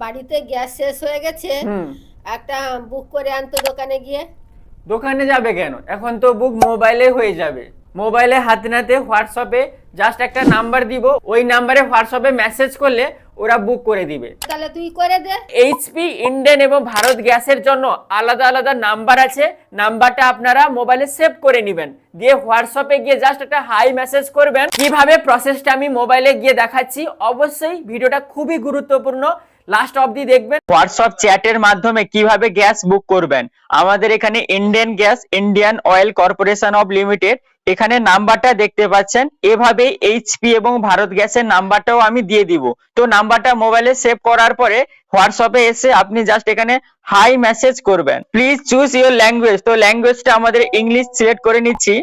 বাড়িতে গ্যাস শেষ হয়ে গেছে, একটা বুক করে আনতো দোকানে গিয়ে। দোকানে যাবে কেন? এখন তো বুক মোবাইলে হয়ে যাবে। মোবাইলে হাতে নাতে হোয়াটসঅ্যাপে জাস্ট একটা নাম্বার দিব, ওই নাম্বারে হোয়াটসঅ্যাপে মেসেজ করলে ওরা বুক করে দিবে। তাহলে তুই করে দে। এইচপি, ইন্ডেন এবং ভারত গ্যাসের জন্য আলাদা আলাদা নাম্বার আছে। নাম্বারটা আপনারা মোবাইলে সেভ করে নেবেন, দিয়ে হোয়াটসঅ্যাপে গিয়ে জাস্ট একটা হাই মেসেজ করবেন। কিভাবে প্রসেসটা আমি মোবাইলে গিয়ে দেখাচ্ছি, অবশ্যই ভিডিওটা খুবই গুরুত্বপূর্ণ, লাস্ট অবধি দেখবেন। হোয়াটসঅ্যাপ চ্যাটের মাধ্যমে কিভাবে গ্যাস বুক করবেন। আমাদের এখানে Indian gas, Indian oil corporation of limited, এখানে নাম্বারটা দেখতে পাচ্ছেন। এভাবে এইচপি এবং ভারত গ্যাসের নাম্বারটাও আমি দিয়ে দিব। তো নাম্বারটা মোবাইলে সেভ করার পরে হোয়াটসঅ্যাপে এসে আপনি জাস্ট এখানে হাই মেসেজ করবেন। Please choose your language. তো ল্যাঙ্গুয়েজটা আমাদের ইংলিশ সিলেক্ট করে নিচ্ছি।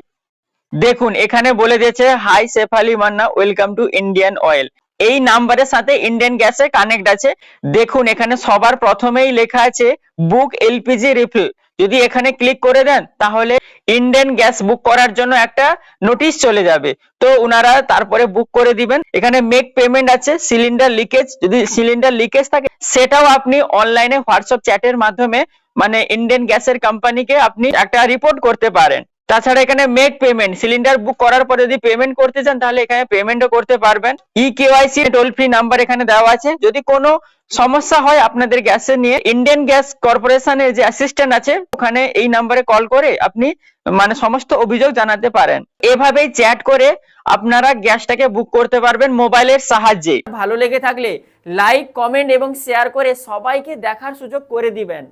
দেখুন এখানে বলে দিয়েছে, hi Shefali Manna, welcome to Indian Oil. এই নাম্বারের সাথে ইন্ডিয়ান গ্যাসে কানেক্ট আছে। দেখুন এখানে সবার প্রথমেই লেখা আছে বুক এলপিজি রিফিল। যদি এখানে ক্লিক করে দেন তাহলে ইন্ডিয়ান গ্যাস বুক করার জন্য একটা নোটিশ চলে যাবে। তো উনারা তারপরে বুক করে দিবেন। এখানে মেক পেমেন্ট আছে, সিলিন্ডার লিকেজ, যদি সিলিন্ডার লিকেজ থাকে সেটাও আপনি অনলাইনে হোয়াটসঅ্যাপ চ্যাটের মাধ্যমে মানে ইন্ডিয়ান গ্যাসের কোম্পানিকে আপনি একটা রিপোর্ট করতে পারেন। তাছাড়া এখানে মেক পেমেন্ট, সিলিন্ডার বুক করার পরে যদি পেমেন্ট করতে চান তাহলে এখানে পেমেন্টও করতে পারবেন। ইকেওয়াইসি টোল ফ্রি নাম্বার এখানে দেওয়া আছে। যদি কোনো সমস্যা হয় আপনাদের গ্যাসে নিয়ে, ইন্ডিয়ান গ্যাস কর্পোরেশনের যে অ্যাসিস্ট্যান্ট আছে ওখানে এই নাম্বারে কল করে আপনি মানে সমস্ত অভিযোগ জানাতে পারেন। এভাবেই চ্যাট করে আপনারা গ্যাসটাকে বুক করতে পারবেন মোবাইলের সাহায্যে। ভালো লেগে থাকলে লাইক, কমেন্ট এবং শেয়ার করে সবাইকে দেখার সুযোগ করে দিবেন।